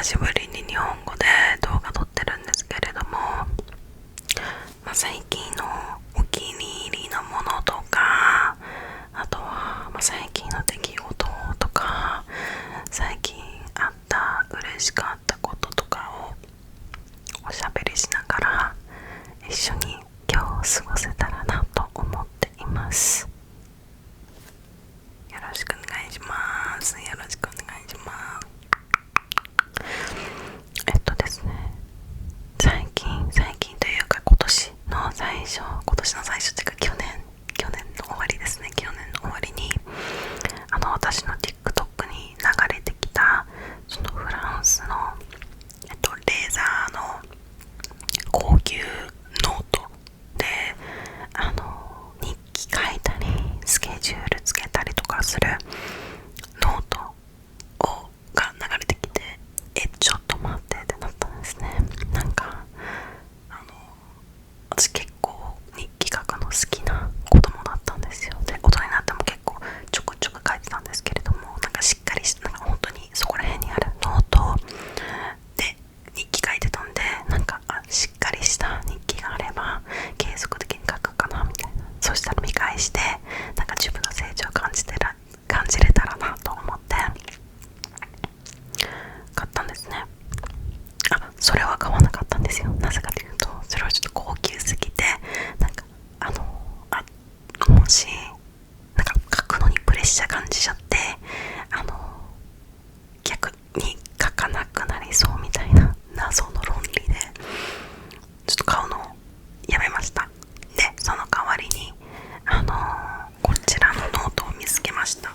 しぶりに日本語で動画撮ってるんですけれども、最近のお気に入りのものとか、あとは、最近の出来事とか、最近あった嬉しかったこととかをおしゃべりしながら一緒に今日過ごせたらなと思っています。よろしくお願いします。よろしくお願いします。ですね、最近というか今年の最初っていうか去年の終わりですね。去年の終わりに私の TikTok に流れてきたそのフランスのレーザーの高級ノートで日記書いたりスケジュールつけたりとかするノートが流れてきて、ちょっと待ってってなったんですね。なんか私結構日記書くの好きな子供だったんですよ。で、大人になっても結構ちょくちょく書いてたんですけれども、なんかしっかりなんか本当にそこら辺にあるノートで日記書いてたんで、なんかしっかりした日記があれば継続的に書くかなみたいな。そしたら見返してなんか自分の成長を感じれたらなと思って買ったんですね。それは買わなかったんですよ。なぜかというと、それはちょっと高級すぎて、なんかもしなんか書くのにプレッシャー感じちゃって、逆に書かなくなりそうみたいな謎の論理でちょっと買うのをやめました。で、その代わりにこちらのノートを見つけました。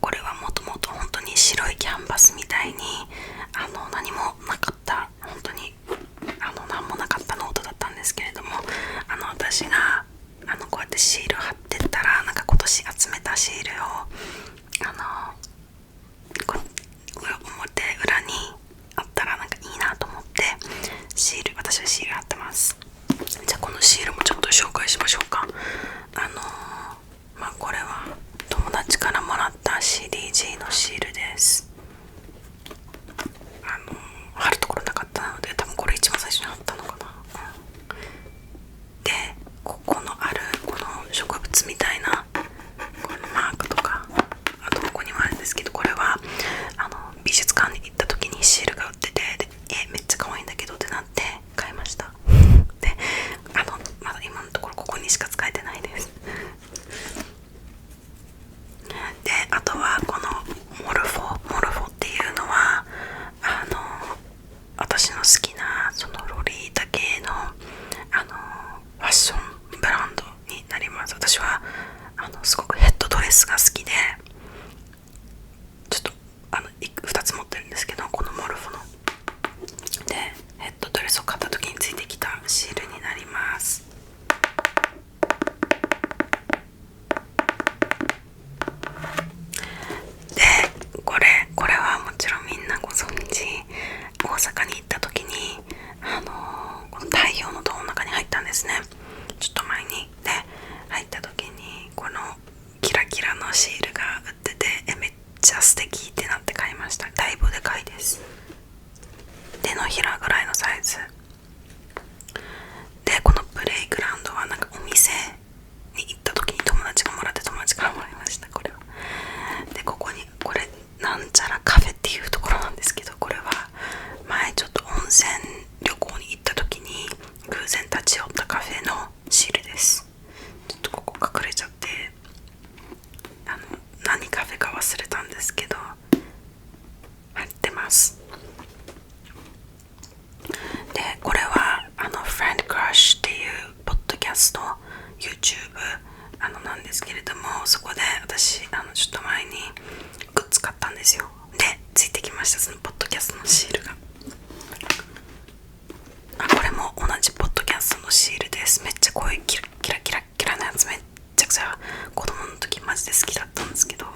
これはもともと本当に白いキャンバスみたいに何もなかった、本当に何もなかったノートだったんですけれども、私がこうやってシール貼ってったら、なんか今年集めたシールを表裏にあったらなんかいいなと思って私はシール貼ってます。じゃあこのシールもちょっと紹介しましょうか。これは友達からもらった CDG のシールです。貼るところなかったので、多分これ一番最初に貼ったのかな。で、ここのあるこの植物みたいなこのマークとか、あとここにもあるんですけど、これは美術館に行った時にシールが売ってて、でめっちゃ可愛いんだけどってなって買いました。で、まだ今のところここにしか使えてないです。で、あとはこのモルフォっていうのは私の好きなそのロリータ系のファッションブランドになります。私はすごくヘッドドレスが好きで、ちょっと2つ持ってるんですけど、このモルフォのでヘッドドレスを買った時についてきたシールになります。で、これはもちろんみんなご存知、大阪に行った時にこの太陽の塔の中に入ったんですね。ちょっと前に。で、入った時にこのキラキラのシールが売ってて、めっちゃ素敵ってなって買いました。だいぶでかいです。手のひらぐらいのサイズで、このプレイグラウンドはなんかお店に行った時に友達がもらって、友達からもらいました。これはで、ここにこれなんちゃらカフェっていうところなんですけど、これは前ちょっと温泉旅行に行った時に偶然立ち寄ったカフェのシールです。ちょっとここ隠れちゃって何カフェか忘れたんですけど入ってます。で、これはFriend Crush っていうポッドキャスト YouTube なんですけれども、そこで私ちょっと前にグッズ買ったんですよ。で、ついてきまました。そのポッドキャストのシールが。これも同じポッドキャストのシールです。めっちゃこういうキラキラキラキラなやつめっちゃくちゃ子供の時マジで好きだったんですけど、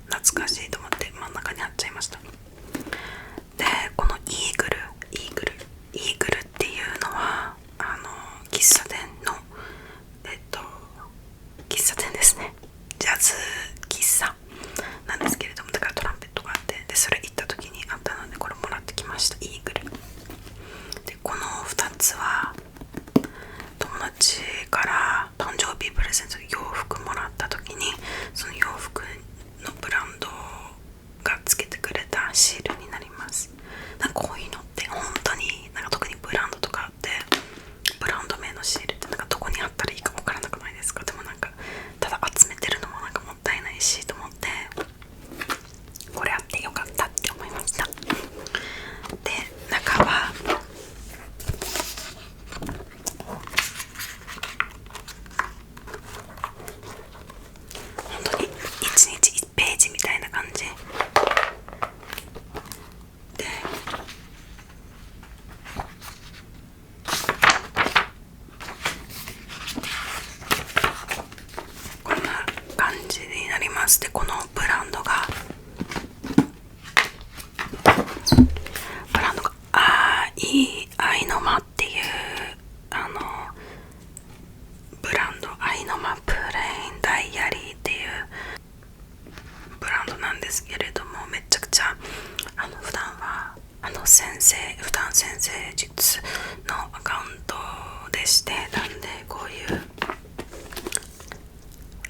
懐かしいと思って真ん中に貼っちゃいました。でこのイーグルっていうのは喫茶店の喫茶店ですね。ジャズ喫茶なんですけれども、だからトランペットがあって、でそれ行った時にあったのでこれもらってきました。イーグルで、この2つは友達から誕生日プレゼントで洋服もらった時に、その洋服のブランドがつけてくれたシールになります。なんかこういうのって本当になんか特にブランドとかあって、ブランド名のシールってなんかどこにあったらいいか分からなくないですか。でもなんかただ集めてるのもなんかもったいないしと思って、これあってよかったって思いました。で中は本当に1日1ページみたいな感じで、こんな感じになります。でこのブランドがアイノマっていうブランド、アイノマプレインダイアリーっていうブランドなんですけれども、めちゃくちゃ普段は普段先生術のアカウントでして、なんでこういう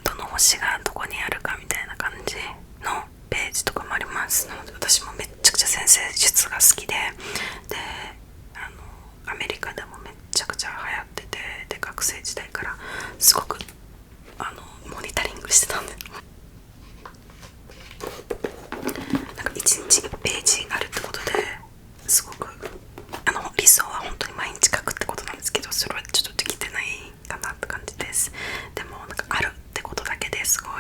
どの星がどこにあるかみたいな感じのページとかもあります。なので私もめっちゃくちゃ先生術が好きで、アメリカでもめっちゃくちゃ流行ってて、で学生時代からすごくモニタリングしてたんで、なんか1日1ページあるってことですごく理想は本当に毎日書くってことなんですけど、それはちょっとできてないかなって感じです。でもなんかあるってことだけですごい、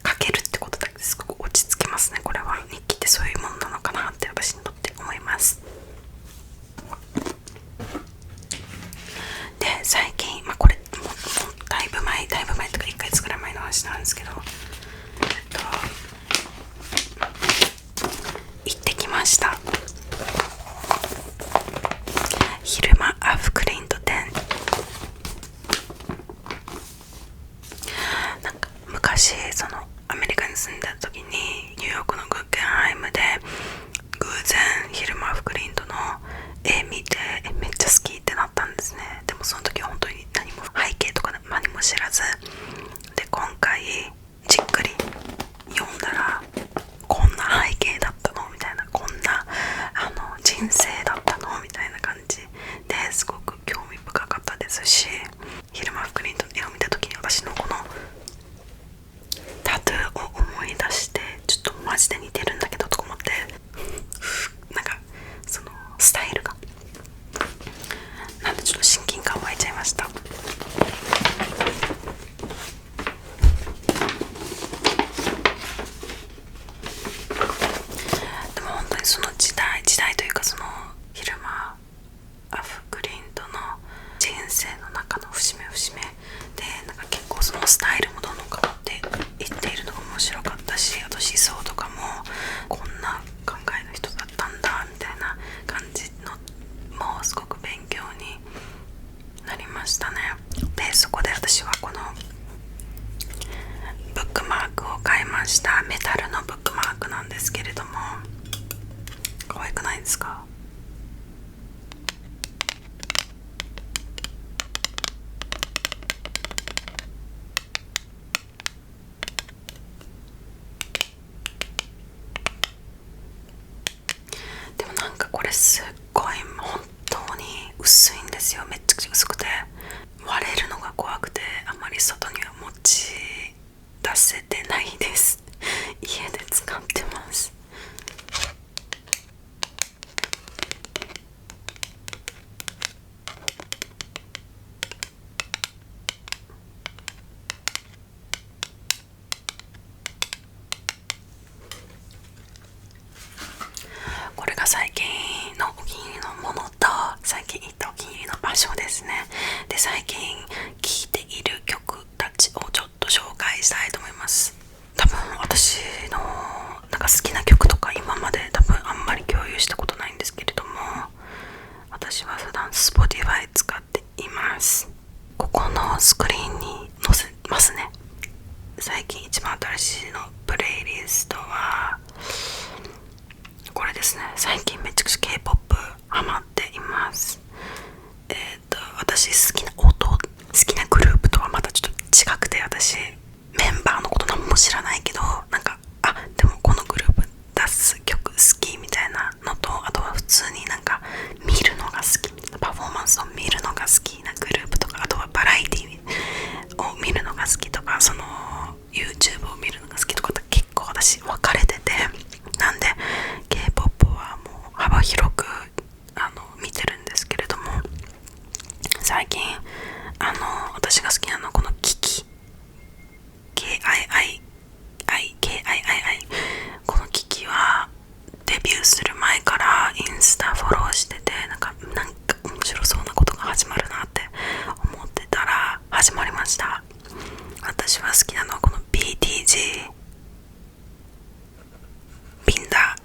書けるってことだけですごく落ち着きますね。これは日記ってそういうものなのかなって私にとって思います。で最近、これもだいぶ前とか1ヶ月ぐらい前の話なんですけど、行ってきました。昼間アフクリント店。なんか昔そのアメリカに住んでた時にニューヨークのグッゲンハイムで偶然昼間アフクリントの絵見て、めっちゃ好きってなったんですね。でもその時は本当に何も背景とか何も知らずで、今回じっくり読んだらこんな背景だったのみたいな、こんな人生だったのみたいな感じですごく興味深かったですし、昼間アフクリントの絵を見た時に私のこのタトゥーを思い出して、ちょっとマジで似てるんだけどとか思ってなんかそのスタイルがなんでちょっと親近感湧いちゃいました。でも本当にその時代というか、その昼間アフクリントの人生の中の節目節目で、なんか結構そのスタイルもどんどん変わっていっているのが面白かったし、あと思想とかもこんな考えの人だったんだみたいな感じのもうすごく勉強になりましたね。でそこで私はこのブックマークを買いました。メタルのブックマークなんですけれども、可愛くないですか？でもなんかこれすっごい本当に薄いんですよ。めっちゃくちゃ薄くて割れるのが怖くて、あまり外には持ち出せてないです。家で使ってます。ますね。最近一番新しいのプレイリストはこれですね。最近めちゃくちゃ K-POP ハマっています。私好きな好きなグループとはまたちょっと違くて、私メンバーのこと何も知らないけど、なんかでもこのグループ出す曲好きみたいなのと、あとは普通になんか見るのが好き、パフォーマンスを見るのが好きなグループとか、あとはバラエティを見るのが好きとか、その YouTube を見るのが好きとかって結構私分かれてて、なんで K-POP はもう幅広く見てるんですけれども、最近私が好きなのはこのキキ KIII このキキはデビューする前からインスタフォローしてて、なんか面白そうなことが始まるなって思ってたら始まりました。私は好きなのはこの BTG ビンダ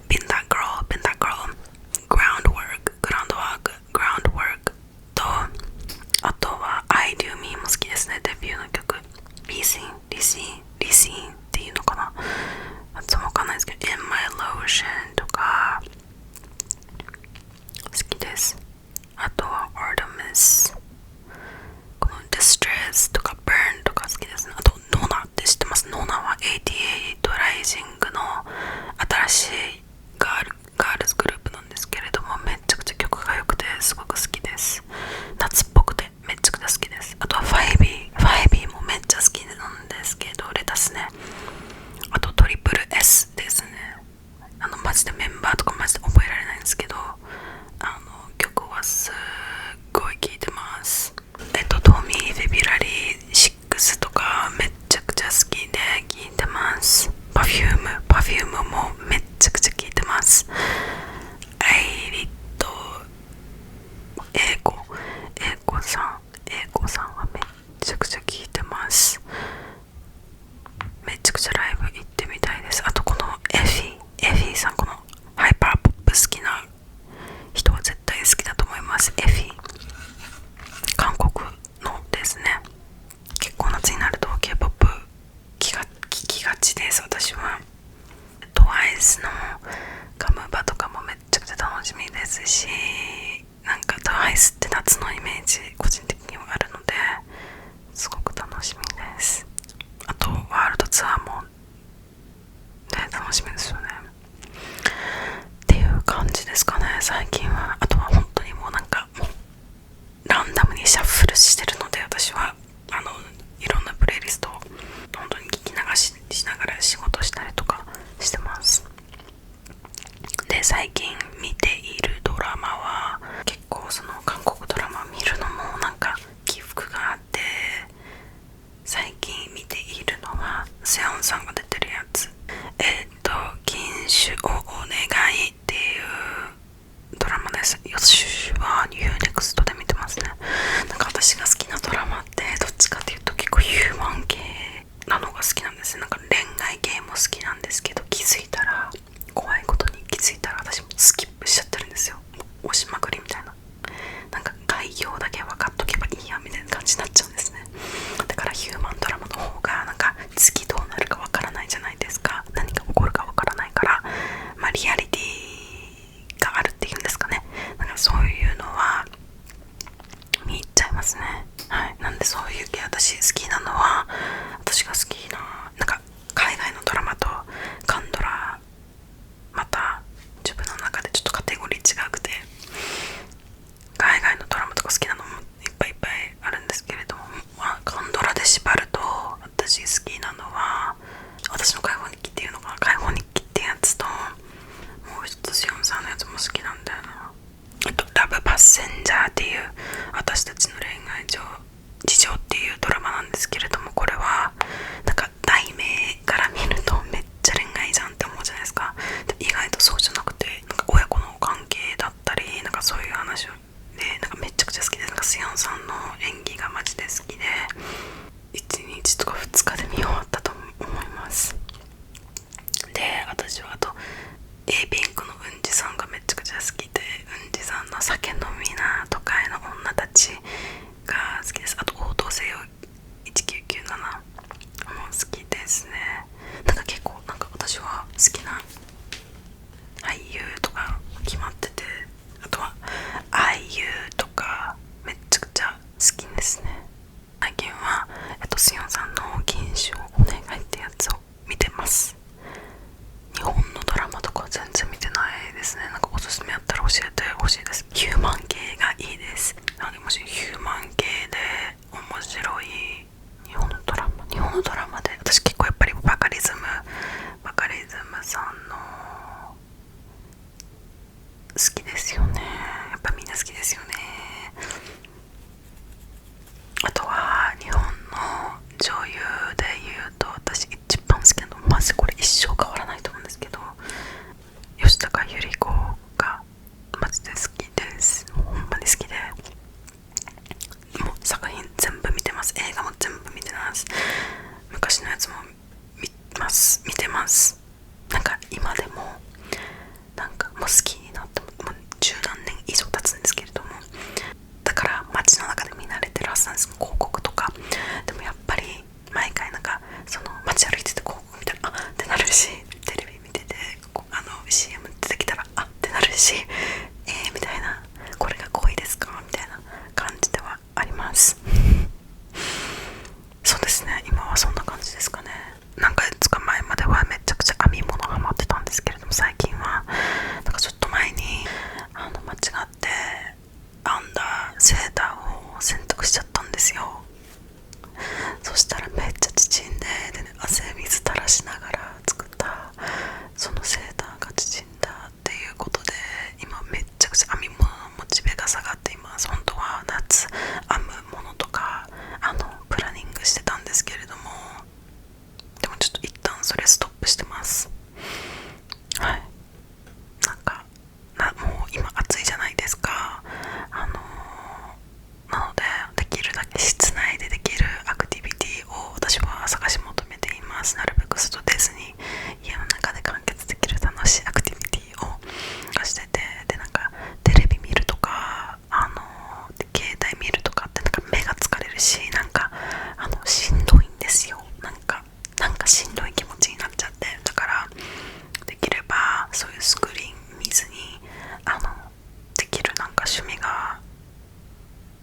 グローグラウンドワークと、あとは I Do Me も好きですね。デビューの曲リシンっていうのかな、発音わかんないですけど In My Lotion とか好きです。あとは Artemis、 この Distress とか Burn とか好きですね。あと Nona って知ってます？ Nona は88ライジングの新しいガールズグループなんですけれども、めちゃくちゃ曲が良くてすごく好きです。夏っぽくてめちゃくちゃ好きです。あとはファイビーもめっちゃ好きなんですけど、レタスね。あとトリプル S ですね。マジでメンバーとかマジで覚えられないんですけど、曲はすっごい聴いてます。トミー・フェビュラリー6とかめちゃくちゃ好きで聴いてます。Perfume もめちゃくちゃ聴いてます。アイリット英子さんはめちゃくちゃ聴いてます。めちゃくちゃライブ行ってみたいです。あとこのエフィーさん、このハイパーポップ好きな人は絶対好きだと思います。エフィー、韓国のですね。結構夏になると K-POP 聴きがちです。私は TWICE のカムバとかもめっちゃくちゃ楽しみですし、なんか TWICE って夏のイメージ個人的にはあるのですごく楽しみです。あとワールドツアーも、ね、楽しみですよねっていう感じですかね、最近は。あとは本当にもうなんかもうランダムにシャッフルしてるので、私はいろんなプレイリストを本当に聞き流しながら仕事したりとかしてます。で、最近見ているドラマは結構その韓国ドラマ見るのもなんか起伏があって、最近見ているのはセヨンさんが出てるやつ、禁酒をお願いっていうドラマです。私は UNEXT で見てますね。なんか私が好きなドラマってどっちかっていうと結構ヒューマン系なのが好きなんですね。なんか恋愛系も好きなんですけど、怖いことに気づいたら私もスキップしちゃってるんですよ。押しまくりみたいな。なんか概要だけ分かっとけばいいやみたいな感じになっちゃうんですね。だからヒューマンドラマの方がなんか次どうなるか分からないじゃないですか。何が起こるか分からないから、リアリティがあるっていうんですかね。なんかそういうのは見入っちゃいますね。はい。なんでそういう系私好きなのは、私が好きななんか海外のドラマとカンドラ、また自分の中でちょっとカテゴリー違くて、海外のドラマとか好きなのもいっぱいあるんですけれども、カンドラで縛ると私好きなのは、私の解放日記っていうのが解放日記ってやつと、もう一つシオンさんのやつも好きなんだよな。あとラブパッセンジャーっていう私たちの恋愛事情っていうドラマなんですけれども、これはなんか題名から見るとめっちゃ恋愛じゃんって思うじゃないですか。で意外とそうじゃなくて、なんか親子の関係だったり、なんかそういう話でなんかめちゃくちゃ好きです。なんかスヨンさんの演技がマジで好きで、1日とか2日で見終わったと思います。で、私はあと A ピンクのうんじさんがめちゃくちゃ好きで、うんじさんの酒飲みな都会の女たちが好きです。あと応答せよ1997昔のやつも見てます。なんか今でもなんかもう好きになっても十何年以上経つんですけれども、だから街の中で見慣れてるはずなんです。広告とかでもやっぱり毎回なんかその街歩いてて広告見たらあってなるし、テレビ見ててCM 出てきたらあってなるし、みたいな、これが恋ですかみたいな感じではありますそうですね、今はそんな感じですかね。何ヶ月か前まではめちゃくちゃ編み物ハマってたんですけれども、最近はなんかちょっと前に間違って編んだセーターを洗濯しちゃったんですよ。そしたらめっちゃ縮んで、汗水垂らしながら作ったそのセーターが縮んだっていうことで、今めっちゃくちゃ編み物のモチベが下がっています。本当は夏編むものとかプランニングしてたんですけれども、でもちょっと一旦それストップしてます。はい、なんかもう今暑いじゃないですか。なのでできるだけ室内でできるアクティビティを私は探し求めています。なるべく外出ずに家の中で完結できる楽しいアクティビティをしてて、でなんかテレビ見るとか携帯見るとかってなんか目が疲れるし、なんかしんどいんですよ。なんかしんどい気持ちになっちゃって、だからできればそういうスクリーン見ずにできるなんか趣味が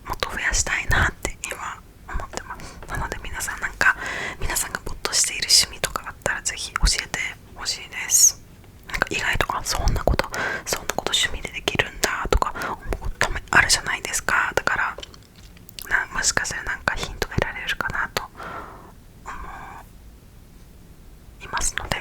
もっと増やしたいなって今思ってます。なので皆さんが没頭している趣味とかあったらぜひ教えてほしいです。なんか意外とそんなこと趣味でできるんだとか思うことたまにあるじゃないですか。だからもしかしたらなんかヒント得られるかなと思いますので、